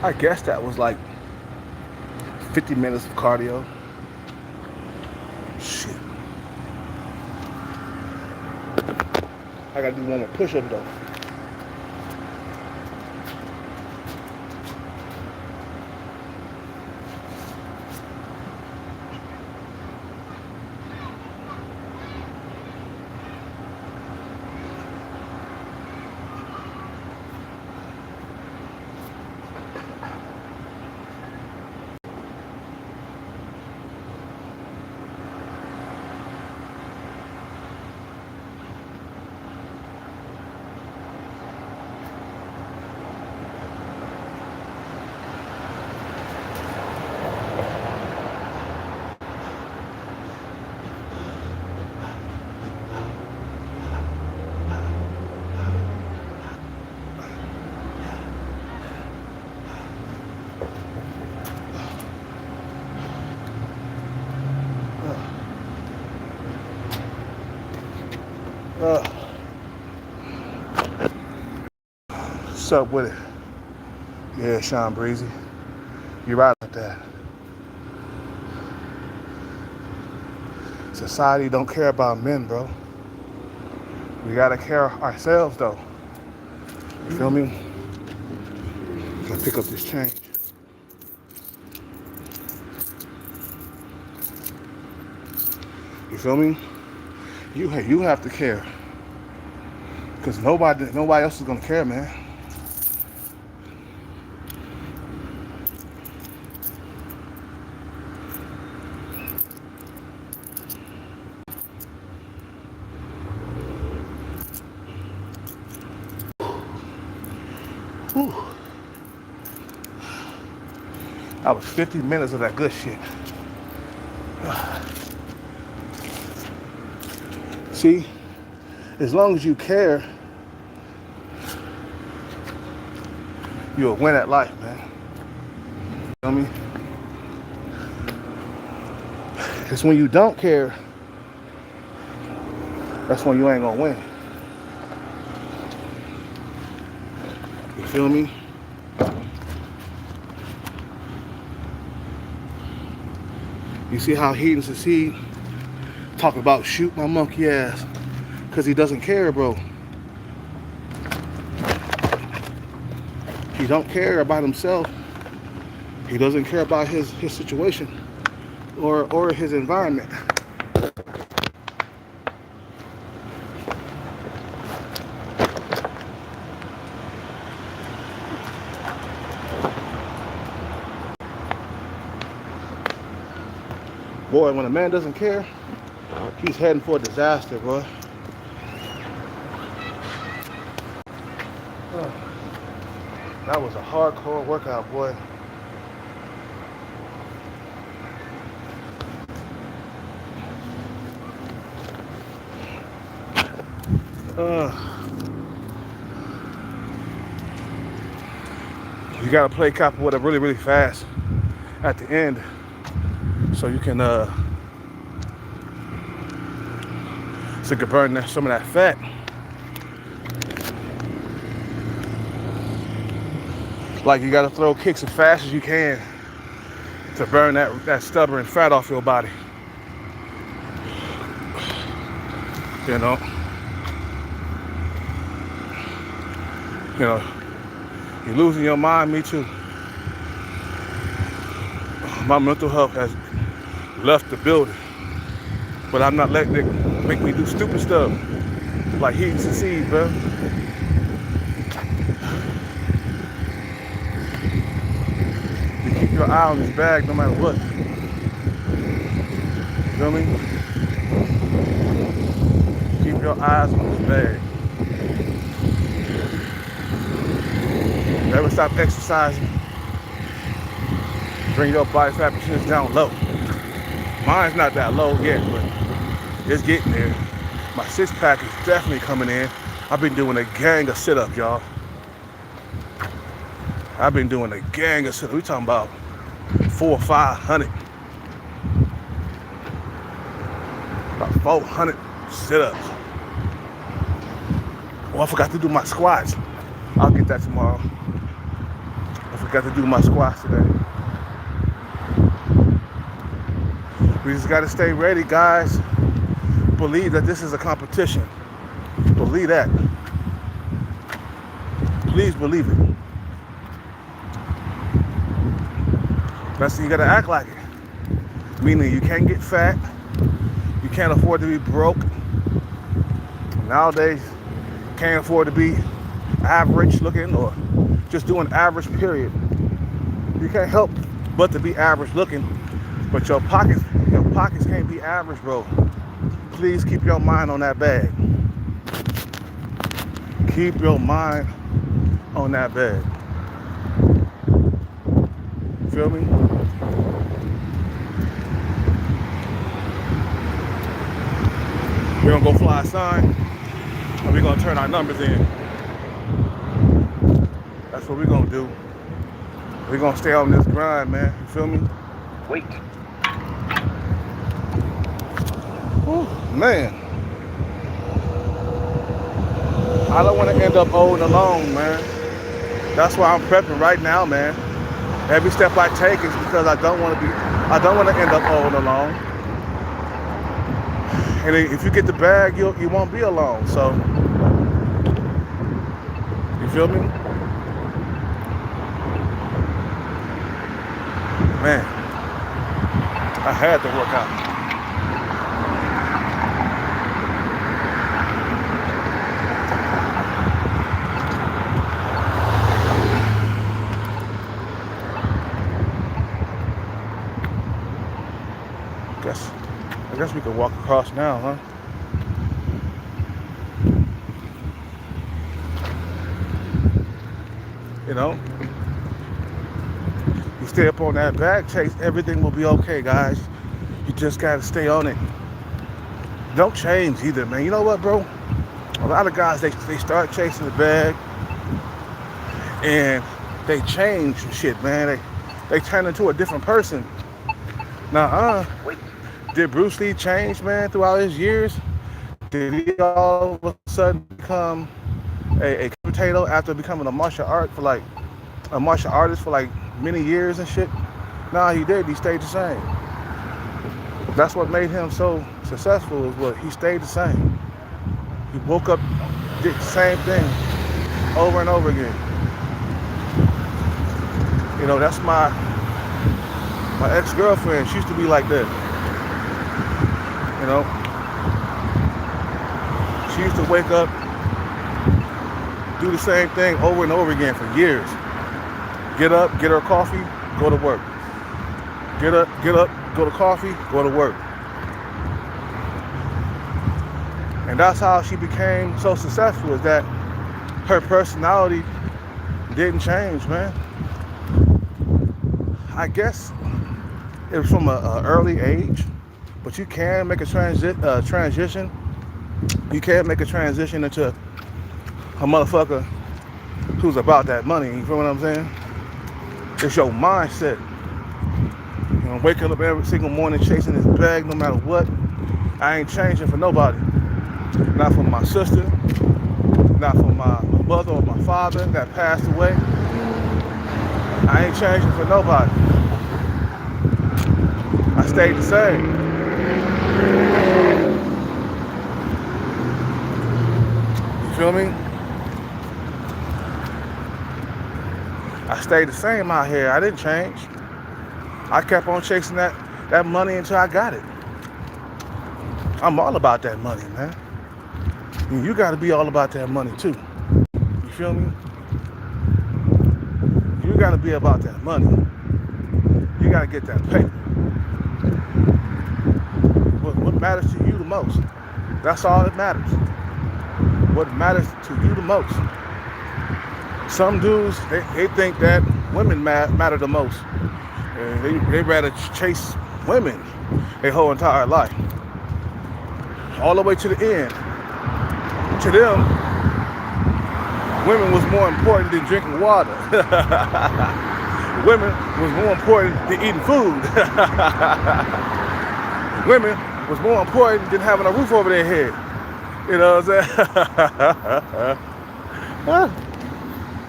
I guess that was like 50 minutes of cardio. Shit. I gotta do one more push-up though. What's up with it? Yeah, Sean Breezy. You're right about that. Society don't care about men, bro. We gotta care ourselves, though. You feel me? Gotta pick up this change. You feel me? You have to care, cause nobody else is gonna care, man. Whew. That was 50 minutes of that good shit. See, as long as you care, you'll win at life, man. You feel me? It's when you don't care, that's when you ain't gonna win. You feel me? You see how Heat and Succeed talk about shoot my monkey ass because he doesn't care, bro. He don't care about himself. He doesn't care about his situation or his environment. Boy, when a man doesn't care, he's heading for a disaster, boy. That was a hardcore workout, boy. You gotta play Capoeira really, really fast at the end, so you can burn some of that fat. Like you gotta throw kicks as fast as you can to burn that stubborn fat off your body. You know, you're losing your mind. Me too. My mental health has left the building, but I'm not letting it make me do stupid stuff like Heat and Succeed, bro. You keep your eye on this bag no matter what. You feel me? Keep your eyes on this bag. Never stop exercising. Bring your body fat percentage down low. Mine's not that low yet, but it's getting there. My six-pack is definitely coming in. I've been doing a gang of sit-ups, y'all. I've been doing a gang of sit-ups. We talking about 400 or 500. About 400 sit-ups. Oh, I forgot to do my squats. I'll get that tomorrow. I Forgot to do my squats today. We just got to stay ready, guys. Believe that this is a competition. Believe that. Please believe it. That's you got to act like it. Meaning you can't get fat. You can't afford to be broke. Nowadays, can't afford to be average looking or just doing average, period. You can't help but to be average looking, but your pockets can't be average, bro. Please keep your mind on that bag. Keep your mind on that bag. Feel me? We're gonna go fly a sign and we're gonna turn our numbers in. That's what we're gonna do. We're gonna stay on this grind, man. You feel me? Wait. Whew, man. I don't want to end up old and alone, man. That's why I'm prepping right now, man. Every step I take is because I don't want to end up old and alone. And if you get the bag, you won't be alone. So, you feel me? Man, I had to work out. I guess we could walk across now, huh? You know? You stay up on that bag chase, everything will be okay, guys. You just gotta stay on it. Don't change either, man. You know what, bro? A lot of guys, they start chasing the bag and they change shit, man. They turn into a different person. Did Bruce Lee change, man, throughout his years? Did he all of a sudden become a potato after becoming a martial artist for like many years and shit? Nah, he did. He stayed the same. That's what made him so successful, is what he stayed the same. He woke up, did the same thing over and over again. You know, that's my ex-girlfriend. She used to be like that. You know, she used to wake up, do the same thing over and over again for years. Get up, get her coffee, go to work. Get up, go to coffee, go to work. And that's how she became so successful, is that her personality didn't change, man. I guess it was from an early age, but you can make a transition. You can make a transition into a motherfucker who's about that money. You feel what I'm saying? It's your mindset. You know, waking up every single morning chasing this bag no matter what. I ain't changing for nobody. Not for my sister, not for my mother or my father that passed away. I ain't changing for nobody. I stayed the same. You feel me? I stayed the same out here. I didn't change. I kept on chasing that money until I got it. I'm all about that money, man. And you got to be all about that money too. You feel me? You got to be about that money. You got to get that paper. What matters to you the most? That's all that matters. What matters to you the most? Some dudes, they think that women matter the most. And they rather chase women their whole entire life. All the way to the end. To them, women was more important than drinking water. Women was more important than eating food. Women was more important than having a roof over their head. You know what I'm saying?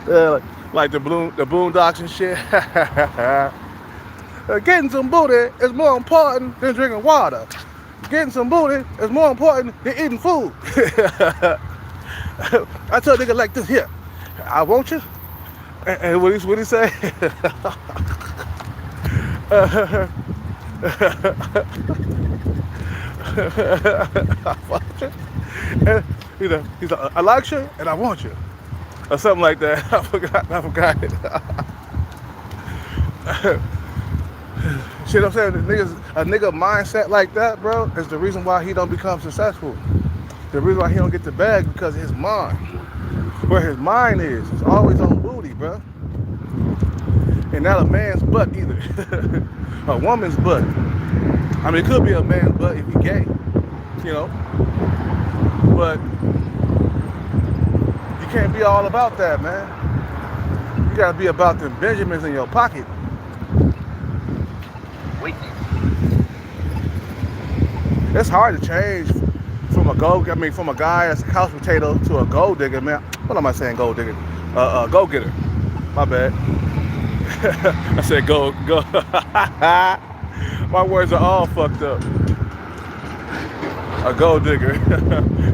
Yeah, like the Boondocks and shit. Getting some booty is more important than drinking water. Getting some booty is more important than eating food. I tell a nigga like this here, I want you. And what he say? I want you. And he's like, I like you and I want you. Or something like that. I forgot it. Shit, I'm saying, a nigga mindset like that, bro, is the reason why he don't become successful. The reason why he don't get the bag, because his mind, where his mind is, it's always on booty, bro. And not a man's butt either. A woman's butt. I mean, it could be a man's butt if he gay, you know. But you can't be all about that, man. You gotta be about them Benjamins in your pocket. It's hard to change from a guy that's a couch potato to a gold digger, man. What am I saying, gold digger? Go getter. My bad. I said go. My words are all fucked up. A gold digger.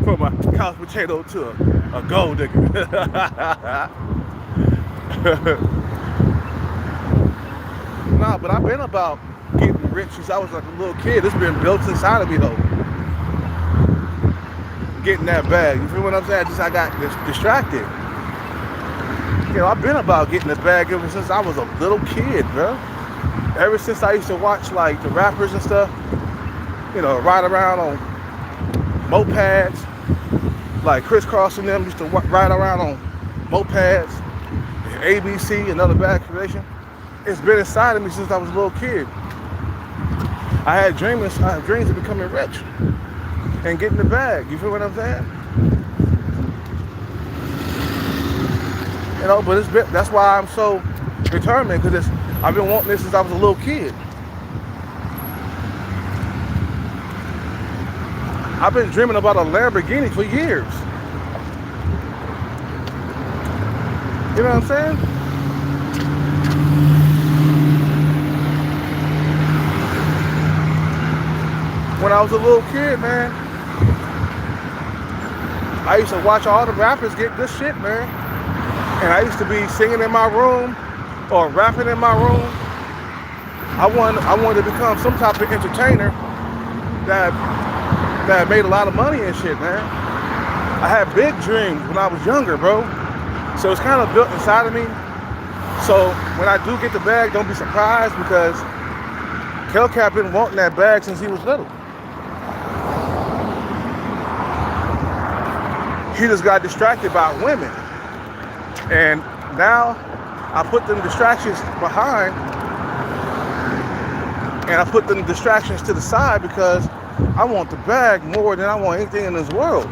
From a couch potato to a gold digger. Nah, but I've been about getting rich since I was like a little kid. It's been built inside of me though. Getting that bag. You feel what I'm saying? I got distracted. You know, I've been about getting the bag ever since I was a little kid, bro. Ever since I used to watch like the rappers and stuff, you know, ride around on mopeds, like Chris Cross and them used to ride around on mopeds, and ABC, another bag creation. It's been inside of me since I was a little kid. I had dreams of becoming rich and getting the bag. You feel what I'm saying? You know, but that's why I'm so determined, because I've been wanting this since I was a little kid. I've been dreaming about a Lamborghini for years. You know what I'm saying? When I was a little kid, man, I used to watch all the rappers get good shit, man. And I used to be singing in my room or rapping in my room. I wanted to become some type of entertainer that made a lot of money and shit, man. I had big dreams when I was younger, bro. So it's kind of built inside of me. So when I do get the bag, don't be surprised, because Hellcat been wanting that bag since he was little. He just got distracted by women. And now I put them distractions behind, and I put them distractions to the side, because I want the bag more than I want anything in this world.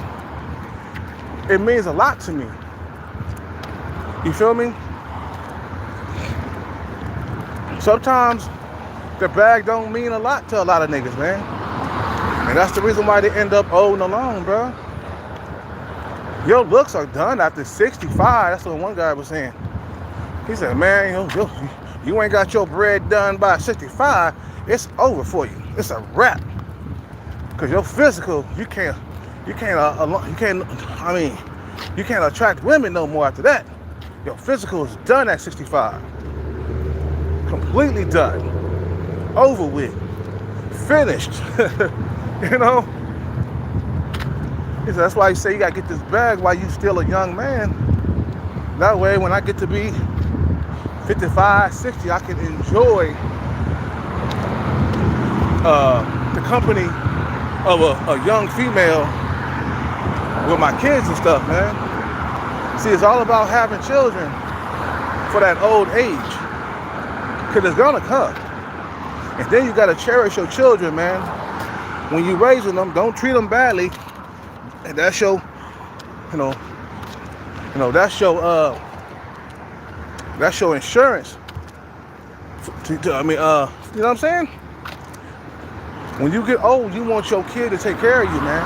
It means a lot to me. You feel me? Sometimes the bag don't mean a lot to a lot of niggas, man. And that's the reason why they end up old and alone, bro. Your looks are done after 65. That's what one guy was saying. He said, man, you ain't got your bread done by 65. It's over for you. It's a wrap. Cause your physical, you can't attract women no more after that. Your physical is done at 65. Completely done. Over with. Finished. You know? He said, that's why you say you gotta get this bag while you still a young man. That way, when I get to be 55, 60, I can enjoy the company of a young female with my kids and stuff, man. See, it's all about having children for that old age, because it's gonna come. And then you gotta cherish your children, man. When you raising them, don't treat them badly. And that's your, that's your insurance. You know what I'm saying? When you get old, you want your kid to take care of you, man.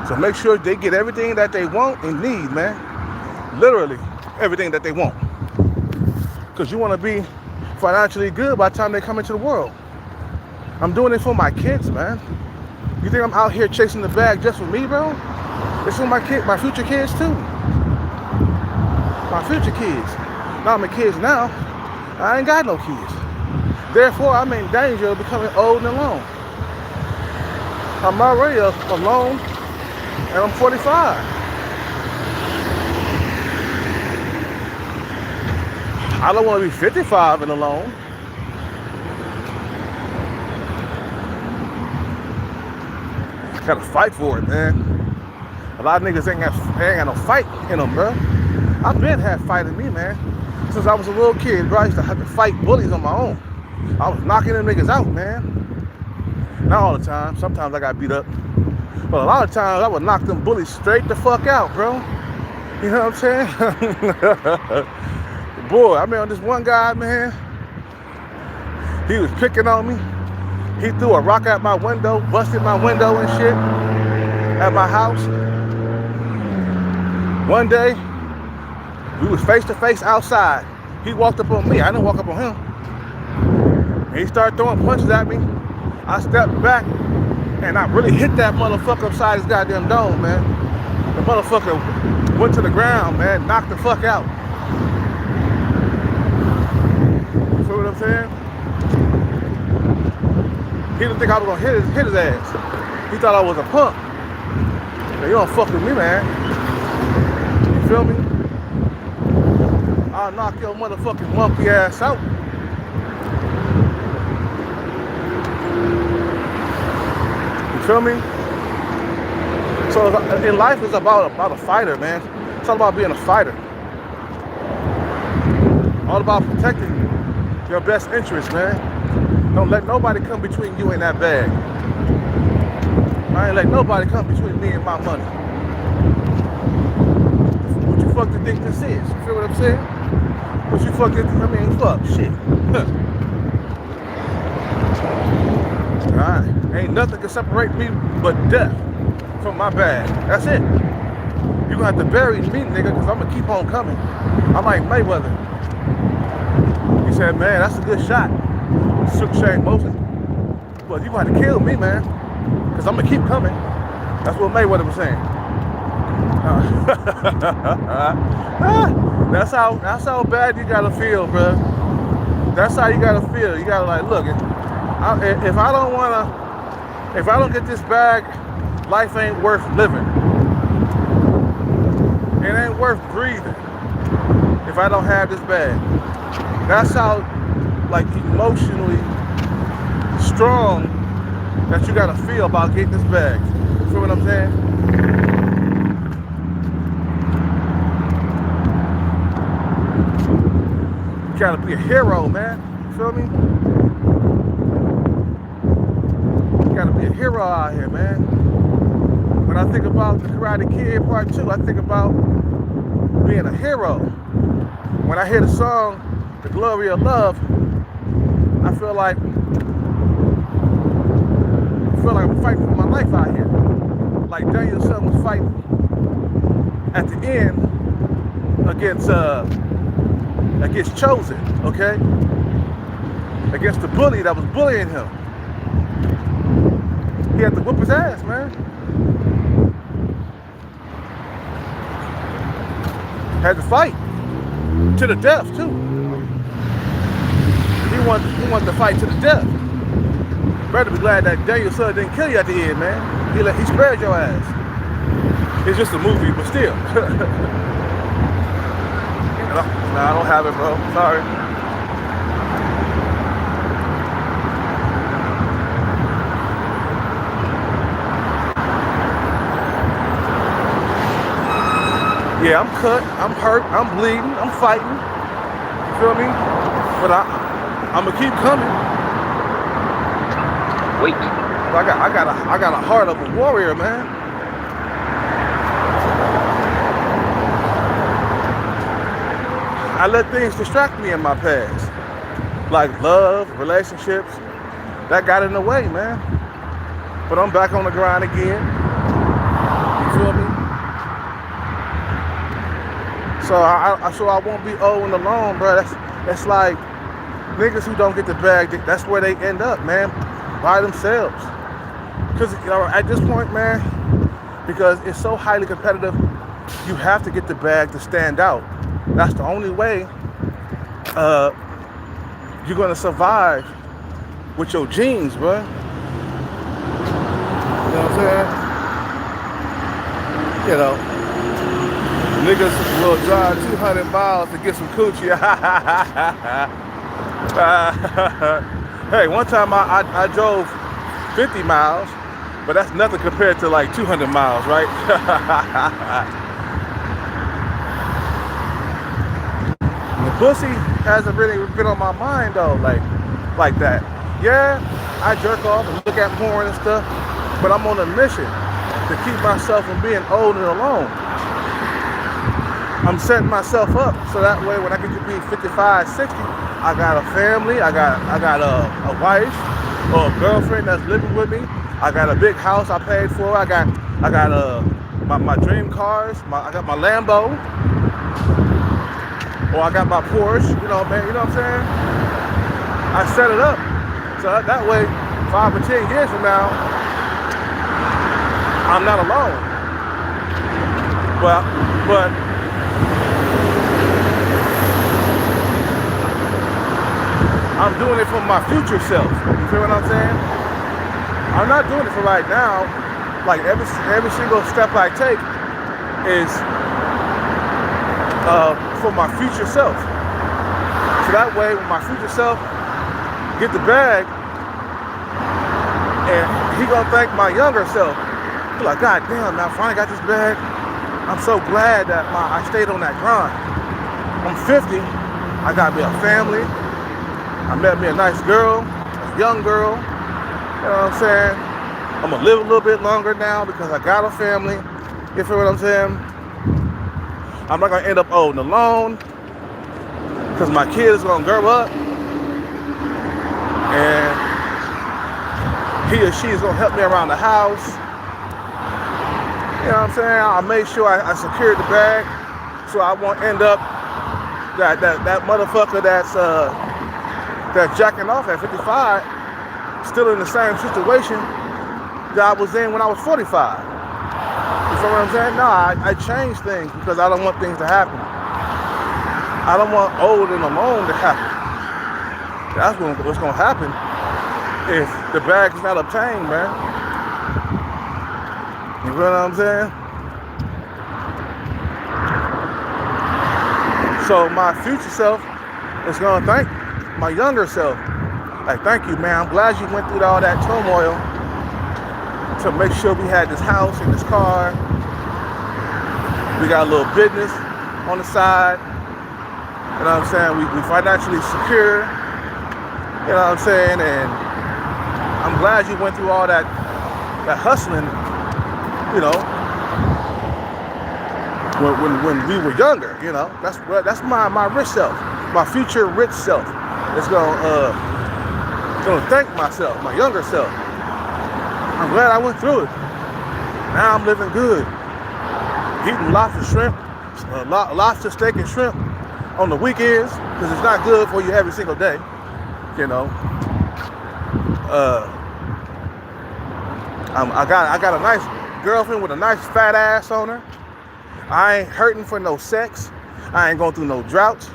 So make sure they get everything that they want and need, man. Literally. everything that they want. Because you want to be financially good by the time they come into the world. I'm doing it for my kids, man. You think I'm out here chasing the bag just for me, bro? It's for my future kids too. My future kids. Now I'm a kids now. I ain't got no kids. Therefore, I'm in danger of becoming old and alone. I'm already alone, and I'm 45. I don't want to be 55 and alone. Gotta fight for it, man. A lot of niggas ain't got no fight in them, bro. I've been had fight in me, man. Since I was a little kid, bro, I used to have to fight bullies on my own. I was knocking them niggas out, man. Not all the time. Sometimes I got beat up. But a lot of times I would knock them bullies straight the fuck out, bro. You know what I'm saying? Boy, I remember this one guy, man. He was picking on me. He threw a rock out my window, busted my window and shit at my house. One day, we was face to face outside. He walked up on me. I didn't walk up on him. And he started throwing punches at me. I stepped back and I really hit that motherfucker upside his goddamn dome, man. The motherfucker went to the ground, man, knocked the fuck out. You feel what I'm saying? He didn't think I was gonna hit his ass. He thought I was a punk. Now, you don't fuck with me, man. You feel me? I'll knock your motherfucking monkey ass out. You feel me? So in life, it's about a fighter, man. It's all about being a fighter. All about protecting your best interest, man. Don't let nobody come between you and that bag. I ain't let nobody come between me and my money. What you fucking think this is? You feel what I'm saying? What you fucking, fuck, shit. Alright, ain't nothing can separate me but death from my bag. That's it. You gonna have to bury me, nigga, because I'm gonna keep on coming. I'm like Mayweather. He said, man, that's a good shot. Shook Shane Mosley. But you gonna have to kill me, man, because I'm gonna keep coming. That's what Mayweather was saying. That's how bad you gotta feel, bro. That's how you gotta feel. You gotta like, look, if I don't get this bag, life ain't worth living. It ain't worth breathing if I don't have this bag. That's how, like, emotionally strong that you gotta feel about getting this bag. You feel what I'm saying? You gotta be a hero, man. You feel me? You gotta be a hero out here, man. When I think about the Karate Kid Part 2, I think about being a hero. When I hear the song, The Glory of Love, I feel like I'm fighting for my life out here. Like Daniel-san was fighting at the end against Chosen, okay? Against the bully that was bullying him. He had to whip his ass, man. Had to fight to the death too. He wanted to fight to the death. Better be glad that Daniel-san didn't kill you at the end, man. He spared your ass. It's just a movie, but still. Nah, I don't have it, bro. Sorry. Yeah, I'm cut, I'm hurt, I'm bleeding, I'm fighting. You feel me? But I'm gonna keep coming. Wait. I got a heart of a warrior, man. I let things distract me in my past, like love, relationships. That got in the way, man. But I'm back on the grind again. You feel me? So I won't be old and alone, bro. That's like niggas who don't get the bag. That's where they end up, man, by themselves. Because at this point, man, because it's so highly competitive, you have to get the bag to stand out. That's the only way you're gonna survive with your genes, bro. You know what I'm saying? You know, niggas will drive 200 miles to get some coochie. Hey, one time I drove 50 miles, but that's nothing compared to like 200 miles, right? The pussy hasn't really been on my mind though, like that. Yeah, I jerk off and look at porn and stuff, but I'm on a mission to keep myself from being old and alone. I'm setting myself up so that way when I get to be 55, 60, I got a family, I got a wife or a girlfriend that's living with me. I got a big house I paid for. I got my dream cars. I got my Lambo, or I got my Porsche. You know, man. You know what I'm saying? I set it up so that way, 5 or 10 years from now, I'm not alone. But I'm doing it for my future self. You feel what I'm saying? I'm not doing it for right now. Like every single step I take is for my future self. So that way, when my future self get the bag, and he gonna thank my younger self. He like, God damn, man, I finally got this bag. I'm so glad that I stayed on that grind. I'm 50. I got me a family. I met me a nice girl, a young girl. You know what I'm saying? I'm gonna live a little bit longer now because I got a family. You feel what I'm saying? I'm not gonna end up old and alone because my kid is gonna grow up and he or she is gonna help me around the house. You know what I'm saying? I made sure I secured the bag so I won't end up that motherfucker that's jacking off at 55 still in the same situation that I was in when I was 45. You feel what I'm saying? No, I changed things because I don't want things to happen. I don't want old and alone to happen. That's what's going to happen if the bag is not obtained, man. You feel what I'm saying? So my future self is going to thank my younger self. Like, thank you, man. I'm glad you went through all that turmoil to make sure we had this house and this car. We got a little business on the side. You know what I'm saying? We financially secure. You know what I'm saying? And I'm glad you went through all that hustling, you know, when we were younger, you know. That's my rich self, my future rich self. It's gonna thank myself, my younger self. I'm glad I went through it. Now I'm living good. Eating lobster shrimp, lobster steak and shrimp on the weekends, because it's not good for you every single day, you know. I got a nice girlfriend with a nice fat ass on her. I ain't hurting for no sex. I ain't going through no droughts.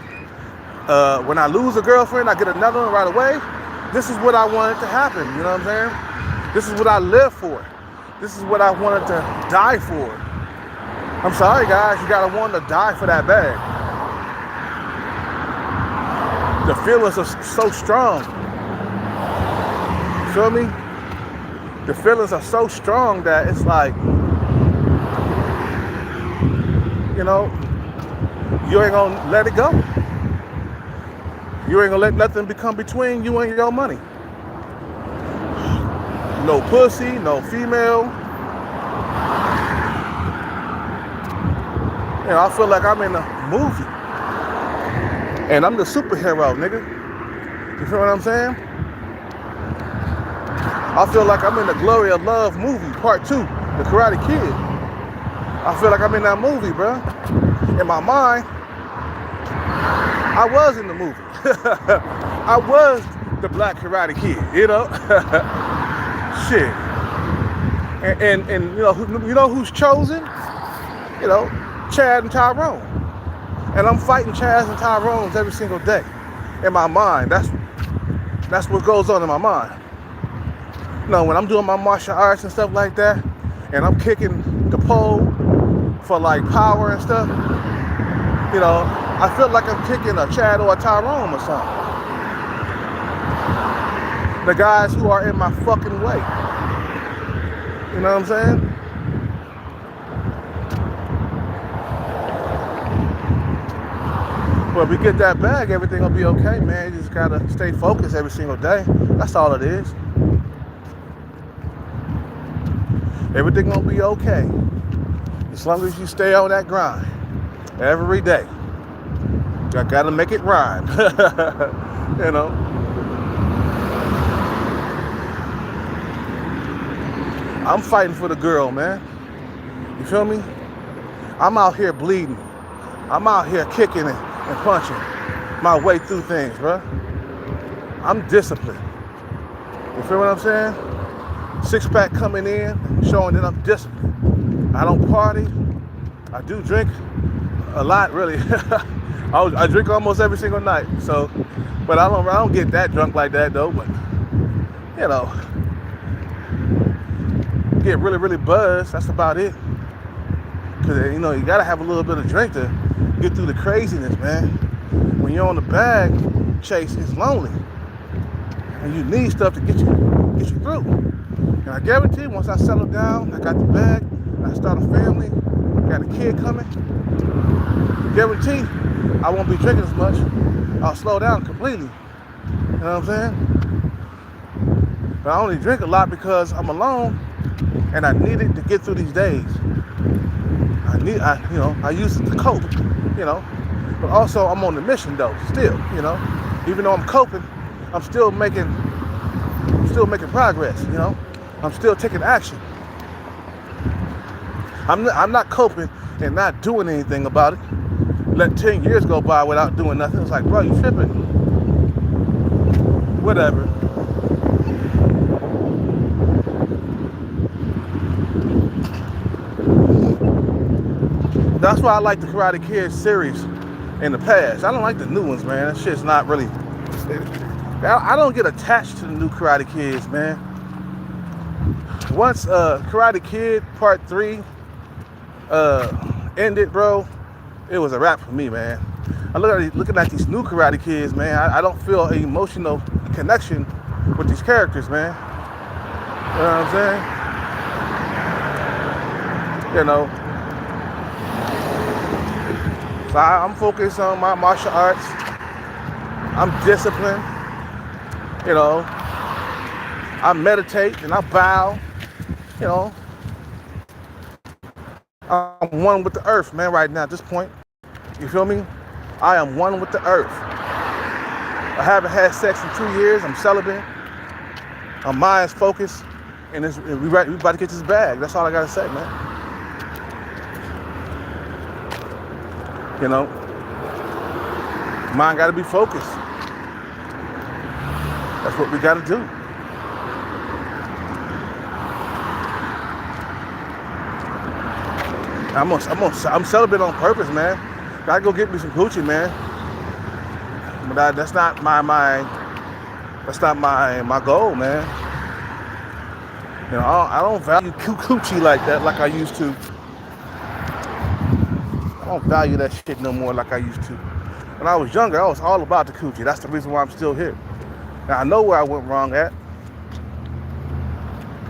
When I lose a girlfriend, I get another one right away. This is what I wanted to happen, you know what I'm saying? This is what I live for. This is what I wanted to die for. I'm sorry, guys, you gotta want to die for that bag. The feelings are so strong. Feel me? The feelings are so strong that it's like, you know, you ain't gonna let it go. You ain't gonna let nothing become between you and your money. No pussy, no female. You know, I feel like I'm in a movie. And I'm the superhero, nigga. You feel what I'm saying? I feel like I'm in the Glory of Love movie, part 2, The Karate Kid. I feel like I'm in that movie, bro. In my mind, I was in the movie. I was the Black Karate Kid, you know? Shit. And you know who's chosen? You know, Chad and Tyrone. And I'm fighting Chads and Tyrones every single day. In my mind. That's what goes on in my mind. You know, when I'm doing my martial arts and stuff like that, and I'm kicking the pole for like power and stuff, you know, I feel like I'm kicking a Chad or a Tyrone or something. The guys who are in my fucking way. You know what I'm saying? But if we get that bag, everything will be okay, man. You just gotta stay focused every single day. That's all it is. Everything gonna be okay. As long as you stay on that grind every day. I gotta make it rhyme. You know. I'm fighting for the girl, man. You feel me? I'm out here bleeding. I'm out here kicking and punching my way through things, bro. I'm disciplined. You feel what I'm saying? Six-pack coming in, showing that I'm disciplined. I don't party. I do drink a lot, really. I drink almost every single night. So, but I don't get that drunk like that though. But you know, get really, really buzzed. That's about it. Cause you know you gotta have a little bit of drink to get through the craziness, man. When you're on the bag chase, it's lonely, and you need stuff to get you through. And I guarantee, once I settle down, I got the bag, I start a family, got a kid coming. Guarantee, I won't be drinking as much. I'll slow down completely. You know what I'm saying? But I only drink a lot because I'm alone, and I need it to get through these days. I use it to cope, you know. But also I'm on the mission though, still, you know. Even though I'm coping, I'm still making progress, you know. I'm still taking action. I'm not coping and not doing anything about it. Let 10 years go by without doing nothing. It's like, bro, you tripping. Whatever. That's why I like the Karate Kid series in the past. I don't like the new ones, man. That shit's not really... I don't get attached to the new Karate Kids, man. Once Karate Kid Part 3 ended, bro, it was a wrap for me, man. I looking at these new Karate Kids, man. I don't feel an emotional connection with these characters, man. You know what I'm saying? You know. So I'm focused on my martial arts. I'm disciplined. You know. I meditate and I bow. You know. I'm one with the earth, man, right now at this point. You feel me? I am one with the earth. I haven't had sex in 2 years. I'm celibate. My mind's focused. And we about to get this bag. That's all I gotta say, man. You know? Mind gotta be focused. That's what we gotta do. I'm celibate on purpose, man. Gotta go get me some Gucci, man. But that's not my goal, man. You know, I don't value Gucci like that, like I used to. I don't value that shit no more like I used to. When I was younger, I was all about the Gucci. That's the reason why I'm still here. Now I know where I went wrong at.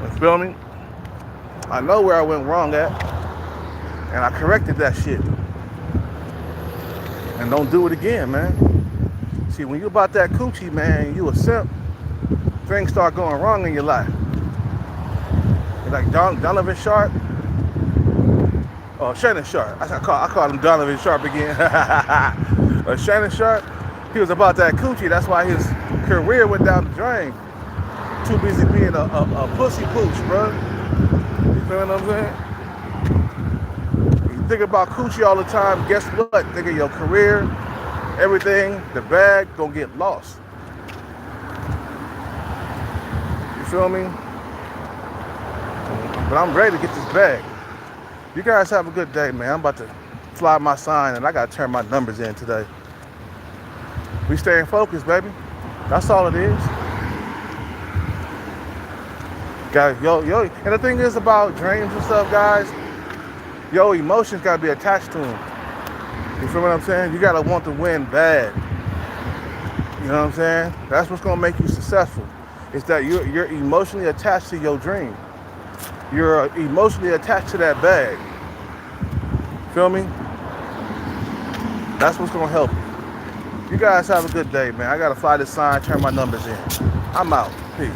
You feel me? I know where I went wrong at. And I corrected that shit. And don't do it again, man. See, when you about that coochie, man, you a simp, things start going wrong in your life. Like Donovan Sharp, or Shannon Sharp. I call him Donovan Sharp again. Shannon Sharp, he was about that coochie. That's why his career went down the drain. Too busy being a pussy pooch, bro. You feel what I'm saying? Think about coochie all the time, guess what? Think of your career, everything, the bag gonna get lost. You feel me? But I'm ready to get this bag. You guys have a good day, man. I'm about to fly my sign and I gotta turn my numbers in today. We staying focused, baby. That's all it is. Guys, yo, and the thing is about dreams and stuff, guys, your emotions gotta be attached to them. You feel what I'm saying? You gotta want to win bad. You know what I'm saying? That's what's gonna make you successful. Is that you're emotionally attached to your dream. You're emotionally attached to that bag. Feel me? That's what's gonna help you. You guys have a good day, man. I gotta fly this sign, turn my numbers in. I'm out. Peace.